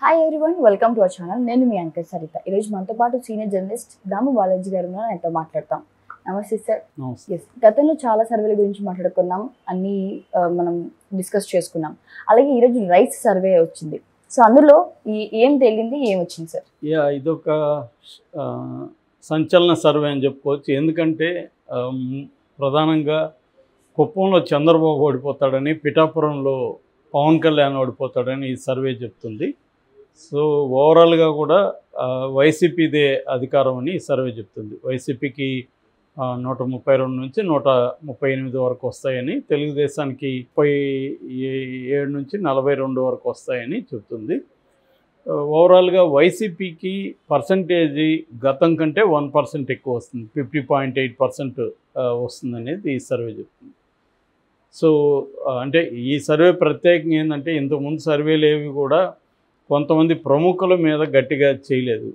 Hi everyone, welcome to our channel. నేను మీ anchor Saritha. ఈరోజు మనతో పాటు సీనియర్ జర్నలిస్ట్ దాము బాలాజీ గారు ఉన్నారు. ఆయనతో మాట్లాడతాం. నమస్తే సార్. ఎస్, గతంలో చాలా సర్వేల గురించి మాట్లాడుకున్నాం, అన్నీ మనం డిస్కస్ చేసుకున్నాం. అలాగే ఈరోజు రైస్ సర్వే వచ్చింది. సో అందులో ఏం తేలింది, ఏం వచ్చింది సార్? ఇదొక సంచలన సర్వే అని చెప్పుకోవచ్చు. ఎందుకంటే ప్రధానంగా కుప్పంలో చంద్రబాబు ఓడిపోతాడని, పిఠాపురంలో పవన్ కళ్యాణ్ ఓడిపోతాడని ఈ సర్వే చెప్తుంది. సో ఓవరాల్గా కూడా వైసీపీదే అధికారం అని ఈ సర్వే చెప్తుంది. వైసీపీకి 132 నుంచి 138 వరకు వస్తాయని, తెలుగుదేశానికి 37 నుంచి 42 వరకు వస్తాయని చెప్తుంది. ఓవరాల్గా వైసీపీకి పర్సంటేజీ గతం కంటే 1% ఎక్కువ వస్తుంది, 50.8% వస్తుందనేది ఈ సర్వే చెప్తుంది. సో అంటే ఈ సర్వే ప్రత్యేకంగా ఏంటంటే, ఇంతకుముందు సర్వేలు ఏవి కూడా కొంతమంది ప్రముఖుల మీద గట్టిగా చేయలేదు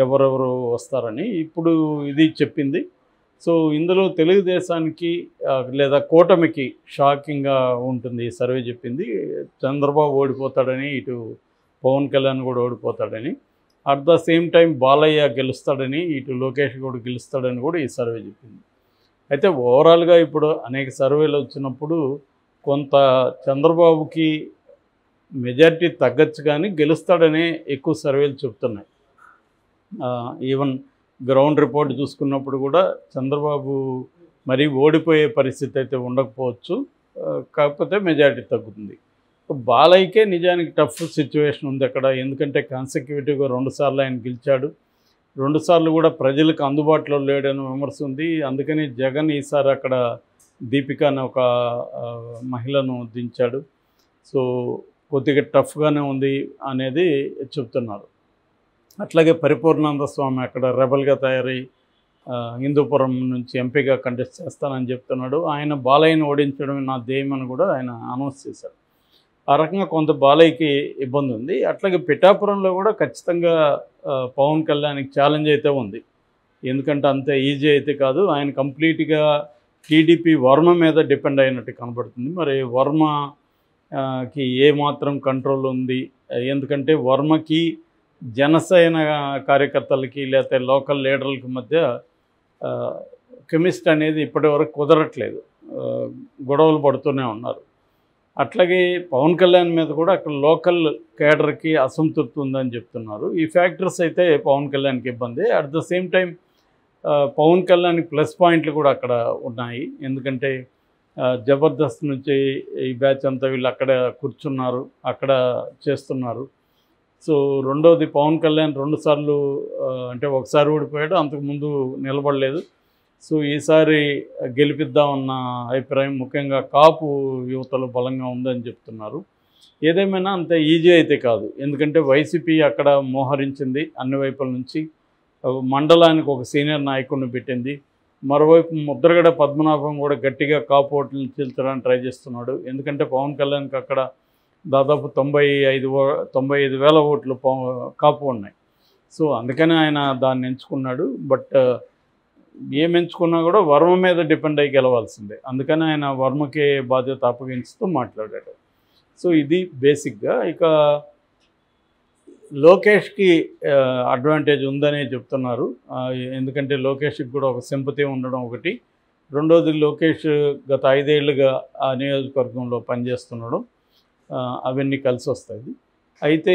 ఎవరెవరు వస్తారని. ఇప్పుడు ఇది చెప్పింది. సో ఇందులో తెలుగుదేశానికి లేదా కూటమికి షాకింగ్గా ఉంటుంది ఈ సర్వే చెప్పింది. చంద్రబాబు ఓడిపోతాడని, ఇటు పవన్ కళ్యాణ్ కూడా ఓడిపోతాడని, at the same time Balayya గెలుస్తాడని, ఇటు లోకేష్ కూడా గెలుస్తాడని కూడా ఈ సర్వే చెప్పింది. అయితే ఓవరాల్గా ఇప్పుడు అనేక సర్వేలు వచ్చినప్పుడు కొంత చంద్రబాబుకి మెజారిటీ తగ్గచ్చు కానీ గెలుస్తాడనే ఎక్కువ సర్వేలు చెప్తున్నాయి. ఈవెన్ గ్రౌండ్ రిపోర్ట్ చూసుకున్నప్పుడు కూడా చంద్రబాబు మరీ ఓడిపోయే పరిస్థితి అయితే ఉండకపోవచ్చు, కాకపోతే మెజారిటీ తగ్గుతుంది. బాలయ్యకే నిజానికి టఫ్ సిచ్యువేషన్ ఉంది అక్కడ. ఎందుకంటే కాన్సెక్యూటివ్గా 2 సార్లు ఆయన గెలిచాడు, 2 సార్లు కూడా ప్రజలకు అందుబాటులో లేడని విమర్శ ఉంది. అందుకని జగన్ ఈసారి అక్కడ దీపిక అనే ఒక మహిళను దించాడు. సో కొద్దిగా టఫ్గానే ఉంది అనేది చెప్తున్నారు. అట్లాగే పరిపూర్ణానంద స్వామి అక్కడ రెబల్గా తయారై హిందూపురం నుంచి ఎంపీగా కంటెస్ట్ చేస్తానని చెప్తున్నాడు. ఆయన బాలయ్యను ఓడించడం నా ధ్యేయం అని కూడా ఆయన అనౌన్స్ చేశారు. ఆ రకంగా కొంత బాలయ్యకి ఇబ్బంది ఉంది. అట్లాగే పిఠాపురంలో కూడా ఖచ్చితంగా పవన్ కళ్యాణ్కి ఛాలెంజ్ అయితే ఉంది. ఎందుకంటే అంత ఈజీ అయితే కాదు. ఆయన కంప్లీట్గా టీడీపీ వర్మ మీద డిపెండ్ అయినట్టు కనబడుతుంది. మరి వర్మకి ఏమాత్రం కంట్రోల్ ఉంది? ఎందుకంటే వర్మకి జనసేన కార్యకర్తలకి లేకపోతే లోకల్ లీడర్లకి మధ్య కెమిస్ట్ అనేది ఇప్పటివరకు కుదరట్లేదు, గొడవలు పడుతూనే ఉన్నారు. అట్లాగే పవన్ కళ్యాణ్ మీద కూడా అక్కడ లోకల్ కేడర్కి అసంతృప్తి ఉందని చెప్తున్నారు. ఈ ఫ్యాక్టర్స్ అయితే పవన్ కళ్యాణ్కి ఇబ్బంది. At the same time Pawan కళ్యాణ్కి ప్లస్ పాయింట్లు కూడా అక్కడ ఉన్నాయి. ఎందుకంటే జబర్దస్త్ నుంచి ఈ బ్యాచ్ అంతా వీళ్ళు అక్కడ కూర్చున్నారు, అక్కడ చేస్తున్నారు. సో రెండోది పవన్ కళ్యాణ్ 2 సార్లు అంటే ఒకసారి ఓడిపోయాడు, అంతకుముందు నిలబడలేదు. సో ఈసారి గెలిపిద్దామన్న అభిప్రాయం ముఖ్యంగా కాపు యువతలో బలంగా ఉందని చెప్తున్నారు. ఏదేమైనా అంత ఈజీ అయితే కాదు. ఎందుకంటే వైసీపీ అక్కడ మోహరించింది అన్ని వైపుల నుంచి. మండలానికి ఒక సీనియర్ నాయకుడిని పెట్టింది. మరోవైపు ముద్రగడ పద్మనాభం కూడా గట్టిగా కాపు ఓట్లను చీల్చడానికి ట్రై చేస్తున్నాడు. ఎందుకంటే పవన్ కళ్యాణ్కి అక్కడ దాదాపు 95,000 ఓట్లు కాపు ఉన్నాయి. సో అందుకని ఆయన దాన్ని ఎంచుకున్నాడు. బట్ ఏం ఎంచుకున్నా కూడా వర్మ మీద డిపెండ్ అయ్యి గెలవాల్సిందే. అందుకని ఆయన వర్మకే బాధ్యత అప్పగించుతూ మాట్లాడాడు. సో ఇది బేసిక్గా. ఇక లోకేష్కి అడ్వాంటేజ్ ఉందనే చెప్తున్నారు. ఎందుకంటే లోకేష్కి కూడా ఒక సింపతి ఉండడం ఒకటి, రెండోది లోకేష్ గత 5 ఏళ్ళుగా ఆ నియోజకవర్గంలో పనిచేస్తున్నాడు, అవన్నీ కలిసి వస్తాయి. అయితే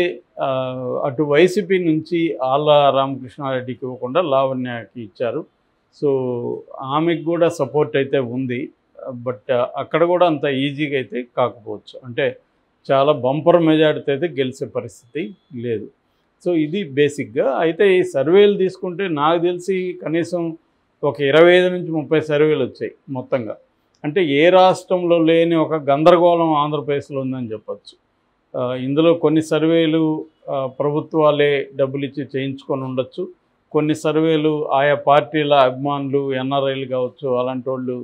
అటు వైసీపీ నుంచి ఆళ్ళ రామకృష్ణారెడ్డికి ఇవ్వకుండా లావణ్యకి ఇచ్చారు. సో ఆమెకు కూడా సపోర్ట్ అయితే ఉంది. బట్ అక్కడ కూడా అంత ఈజీగా అయితే కాకపోవచ్చు. అంటే చాలా బంపర్ మెజారిటీ అయితే గెలిచే పరిస్థితి లేదు. సో ఇది బేసిక్గా. అయితే ఈ సర్వేలు తీసుకుంటే నాకు తెలిసి కనీసం ఒక 25 నుంచి 30 సర్వేలు వచ్చాయి మొత్తంగా. అంటే ఏ రాష్ట్రంలో లేని ఒక గందరగోళం ఆంధ్రప్రదేశ్లో ఉందని చెప్పచ్చు. ఇందులో కొన్ని సర్వేలు ప్రభుత్వాలే డబ్బులు ఇచ్చి చేయించుకొని ఉండొచ్చు, కొన్ని సర్వేలు ఆయా పార్టీల అభిమానులు ఎన్ఆర్ఐలు కావచ్చు అలాంటి వాళ్ళు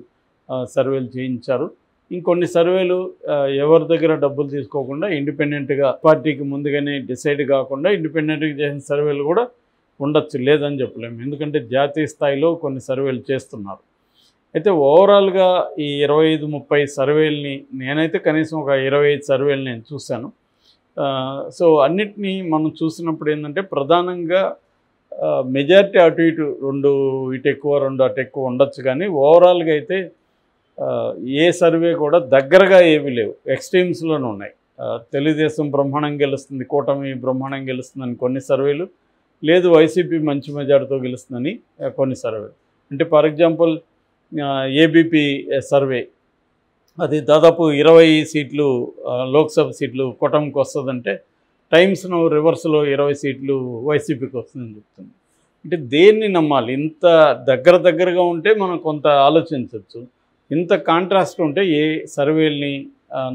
సర్వేలు చేయించారు. ఇంకొన్ని సర్వేలు ఎవరి దగ్గర డబ్బులు తీసుకోకుండా ఇండిపెండెంట్గా పార్టీకి ముందుగానే డిసైడ్ కాకుండా ఇండిపెండెంట్గా చేసిన సర్వేలు కూడా ఉండొచ్చు, లేదని చెప్పలేము. ఎందుకంటే జాతీయ స్థాయిలో కొన్ని సర్వేలు చేస్తున్నారు. అయితే ఓవరాల్గా ఈ 25-30 సర్వేలని నేనైతే కనీసం ఒక 25 సర్వేలు నేను చూశాను. సో అన్నిటినీ మనం చూసినప్పుడు ఏంటంటే ప్రధానంగా మెజారిటీ అటు ఇటు 2 ఇటు ఎక్కువ 2 అటు ఎక్కువ ఉండొచ్చు, కానీ ఓవరాల్గా అయితే ఏ సర్వే కూడా దగ్గరగా ఏమీ లేవు, ఎక్స్ట్రీమ్స్లోనే ఉన్నాయి. తెలుగుదేశం బ్రహ్మాండంగా గెలుస్తుంది, కూటమి బ్రహ్మాండంగా గెలుస్తుందని కొన్ని సర్వేలు, లేదు వైసీపీ మంచి మెజార్టీతో గెలుస్తుందని కొన్ని సర్వేలు. అంటే ఫర్ ఎగ్జాంపుల్ ఏబీపీ సర్వే, అది దాదాపు 20 సీట్లు లోక్సభ సీట్లు కూటమికి వస్తుందంటే టైమ్స్ను రివర్స్లో 20 సీట్లు వైసీపీకి వస్తుందని చెప్తుంది. అంటే దేన్ని నమ్మాలి? ఇంత దగ్గరగా ఉంటే మనం కొంత ఆలోచించవచ్చు, ఇంత కాంట్రాస్ట్ ఉంటే ఏ సర్వేల్ని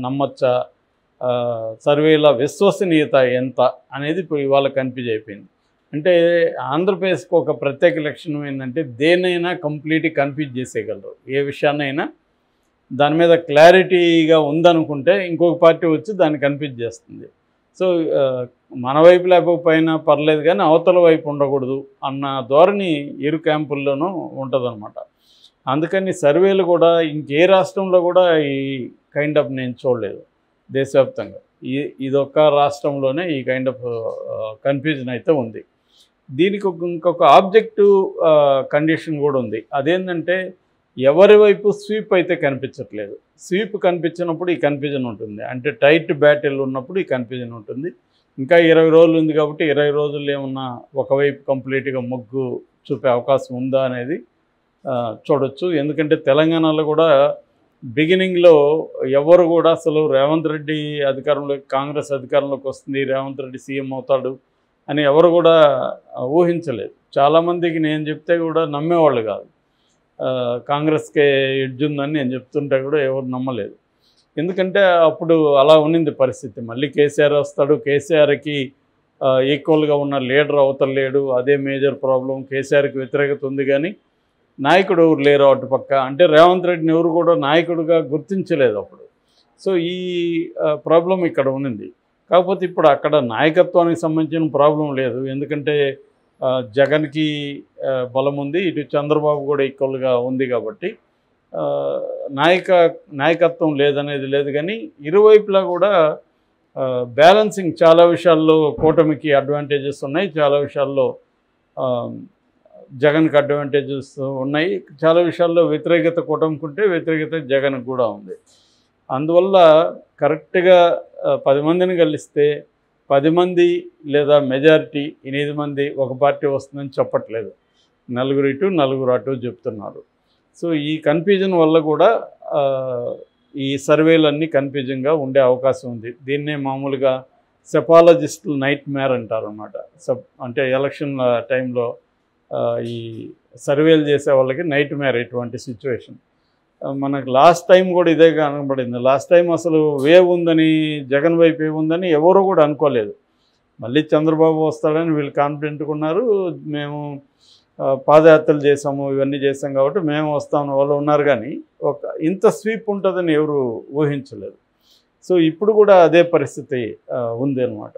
నమ్మచ్చా, సర్వేల విశ్వసనీయత ఎంత అనేది ఇప్పుడు ఇవాళ కన్ఫ్యూజ్ అయిపోయింది. అంటే ఆంధ్రప్రదేశ్కి ఒక ప్రత్యేక లక్షణం ఏంటంటే దేన్నైనా కంప్లీట్గా కన్ఫ్యూజ్ చేసేయగలరు. ఏ విషయాన్నైనా దాని మీద క్లారిటీగా ఉందనుకుంటే ఇంకొక పార్టీ వచ్చి దాన్ని కన్ఫ్యూజ్ చేస్తుంది. సో మన వైపు లేకపోయినా పర్లేదు కానీ అవతల వైపు ఉండకూడదు అన్న ధోరణి ఇరు క్యాంపుల్లోనూ ఉంటుందన్నమాట. అందుకని సర్వేలు కూడా ఇంకే రాష్ట్రంలో కూడా ఈ కైండ్ ఆఫ్ నేను చూడలేదు దేశవ్యాప్తంగా. ఇదొక్క రాష్ట్రంలోనే ఈ కైండ్ ఆఫ్ కన్ఫ్యూజన్ అయితే ఉంది. దీనికి ఇంకొక ఆబ్జెక్టివ్ కండిషన్ కూడా ఉంది. అదేంటంటే ఎవరి వైపు స్వీప్ అయితే కనిపించట్లేదు. స్వీప్ కనిపించినప్పుడు ఈ కన్ఫ్యూజన్ ఉంటుంది. అంటే టైట్ బ్యాటిల్ ఉన్నప్పుడు ఈ కన్ఫ్యూజన్ ఉంటుంది. ఇంకా 20 రోజులు ఉంది కాబట్టి 20 రోజులు ఏమన్నా ఒకవైపు కంప్లీట్గా మొగ్గు చూపే అవకాశం ఉందా అనేది చూడొచ్చు. ఎందుకంటే తెలంగాణలో కూడా బిగినింగ్లో ఎవరు కూడా అసలు రేవంత్ రెడ్డి కాంగ్రెస్ అధికారంలోకి వస్తుంది, రేవంత్ రెడ్డి సీఎం అవుతాడు అని ఎవరు కూడా ఊహించలేదు. చాలామందికి నేను చెప్తే కూడా నమ్మేవాళ్ళు కాదు. కాంగ్రెస్కే ఎడ్జ్ ఉందని నేను చెప్తుంటే కూడా ఎవరు నమ్మలేదు. ఎందుకంటే అప్పుడు అలా ఉన్నింది పరిస్థితి. మళ్ళీ కేసీఆర్ వస్తాడు, కేసీఆర్కి ఈక్వల్గా ఉన్న లీడర్ అవతలేడు, అదే మేజర్ ప్రాబ్లం. కేసీఆర్కి వ్యతిరేకత ఉంది కానీ నాయకుడు ఎవరు లేరు అటుపక్క. అంటే రేవంత్ రెడ్డిని ఎవరు కూడా నాయకుడిగా గుర్తించలేదు అప్పుడు. సో ఈ ప్రాబ్లం ఇక్కడ ఉన్నింది. కాకపోతే ఇప్పుడు అక్కడ నాయకత్వానికి సంబంధించిన ప్రాబ్లం లేదు. ఎందుకంటే జగన్కి బలం ఉంది, ఇటు చంద్రబాబు కూడా ఈక్వల్గా ఉంది కాబట్టి నాయకత్వం లేదనేది లేదు. కానీ ఇరువైపులా కూడా బ్యాలెన్సింగ్ చాలా విషయాల్లో కూటమికి అడ్వాంటేజెస్ ఉన్నాయి, చాలా విషయాల్లో జగన్కి అడ్వాంటేజెస్ ఉన్నాయి, చాలా విషయాల్లో వ్యతిరేకత కూటమికి ఉంటే వ్యతిరేకత జగన్కి కూడా ఉంది. అందువల్ల కరెక్ట్గా 10 మందిని కలిస్తే 10 మంది లేదా మెజారిటీ 8 మంది ఒక పార్టీ వస్తుందని చెప్పట్లేదు. 4 ఇటు 4 అటు చెప్తున్నారు. సో ఈ కన్ఫ్యూజన్ వల్ల కూడా ఈ సర్వేలన్నీ కన్ఫ్యూజన్గా ఉండే అవకాశం ఉంది. దీన్నే మామూలుగా సెపాలజిస్టులు నైట్ మేర్ అంటారు అన్నమాట. అంటే ఎలక్షన్ టైంలో ఈ సర్వేలు చేసే వాళ్ళకి నైట్ మేర్ ఇటువంటి సిచ్యువేషన్. మనకు లాస్ట్ టైం కూడా ఇదే కనబడింది. లాస్ట్ టైం అసలు వేవ్ ఉందని, జగన్ వైపు ఏముందని ఎవరు కూడా అనుకోలేదు. మళ్ళీ చంద్రబాబు వస్తాడని వీళ్ళు కాన్ఫిడెంట్గా ఉన్నారు. మేము పాదయాత్రలు చేసాము, ఇవన్నీ చేసాం కాబట్టి మేము వస్తామని వాళ్ళు ఉన్నారు. కానీ ఇంత స్వీప్ ఉంటుందని ఎవరు ఊహించలేదు. సో ఇప్పుడు కూడా అదే పరిస్థితి ఉంది అన్నమాట.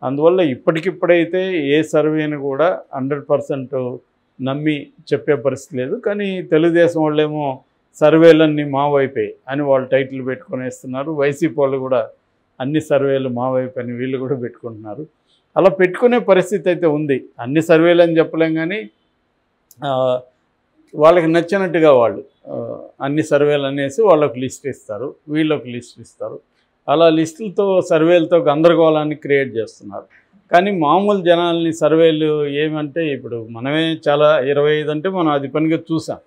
అందువల్ల ఇప్పటికిప్పుడైతే ఏ సర్వేని కూడా 100% నమ్మి చెప్పే పరిస్థితి లేదు. కానీ తెలుగుదేశం వాళ్ళేమో సర్వేలన్నీ మా వైపే అని వాళ్ళు టైటిల్ పెట్టుకొని వేస్తున్నారు. వైసీపీ వాళ్ళు కూడా అన్ని సర్వేలు మా వైపు అని వీళ్ళు కూడా పెట్టుకుంటున్నారు. అలా పెట్టుకునే పరిస్థితి అయితే ఉంది. అన్ని సర్వేలు అని చెప్పలేం కానీ వాళ్ళకి నచ్చినట్టుగా వాళ్ళు అన్ని సర్వేలు అనేసి వాళ్ళకు లిస్ట్ ఇస్తారు, వీళ్ళకి లిస్ట్ ఇస్తారు. అలా లిస్టులతో సర్వేలతో గందరగోళాన్ని క్రియేట్ చేస్తున్నారు. కానీ మామూలు జనాల్ని సర్వేలు ఏమంటే ఇప్పుడు మనమే చాలా 25 అంటే మనం అది పనిగా చూసాం.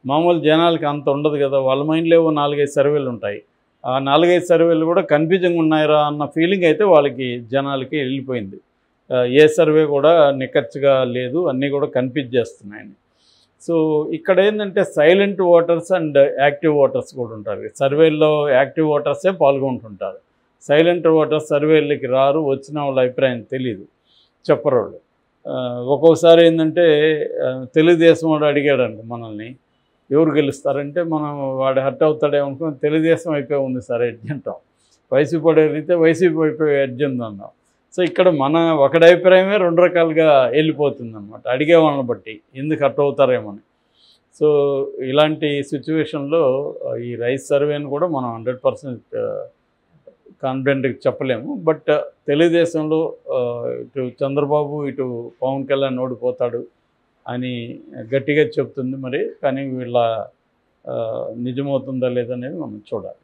మామూలు జనాలకి అంత ఉండదు కదా. వాళ్ళ మైండ్లో 4-5 సర్వేలు ఉంటాయి. ఆ 4-5 సర్వేలు కూడా కన్ఫ్యూజింగ్ ఉన్నాయరా అన్న ఫీలింగ్ అయితే వాళ్ళకి జనాలకి వెళ్ళిపోయింది. ఏ సర్వే కూడా నిక్కచ్చిగా లేదు, అన్నీ కూడా కన్ఫ్యూజ్ చేస్తున్నాయని. సో ఇక్కడ ఏంటంటే silent voters and active voters కూడా ఉంటారు. సర్వేల్లో యాక్టివ్ ఓటర్సే పాల్గొంటుంటారు. సైలెంట్ ఓటర్స్ సర్వేలకి రారు, వచ్చిన వాళ్ళ అభిప్రాయం తెలియదు, చెప్పరు వాళ్ళు. ఒక్కోసారి ఏంటంటే తెలుగుదేశం వాడు అడిగాడండి మనల్ని ఎవరు గెలుస్తారంటే మనం వాడు హర్ట్ అవుతాడేమనుకుని తెలుగుదేశం అయిపోయి ఉంది సార్ ఎడ్జ్ అంటాం. వైసీపీ వాడు అడిగితే వైసీపీ అయిపోయి ఎడ్జ్ ఉంది అన్నాం. సో ఇక్కడ మన ఒకటి అభిప్రాయమే 2 రకాలుగా వెళ్ళిపోతుంది అనమాట, అడిగే వాళ్ళని బట్టి ఎందుకు హర్ట్ అవుతారేమని. సో ఇలాంటి సిచ్యువేషన్లో ఈ రైస్ సర్వేని కూడా మనం 100% కాన్ఫిడెంట్గా చెప్పలేము. బట్ తెలుగుదేశంలో ఇటు చంద్రబాబు ఇటు పవన్ కళ్యాణ్ ఓడిపోతాడు అని గట్టిగా చెప్తుంది. మరి కానీ వీళ్ళ నిజమవుతుందా లేదనేది మనం చూడాలి.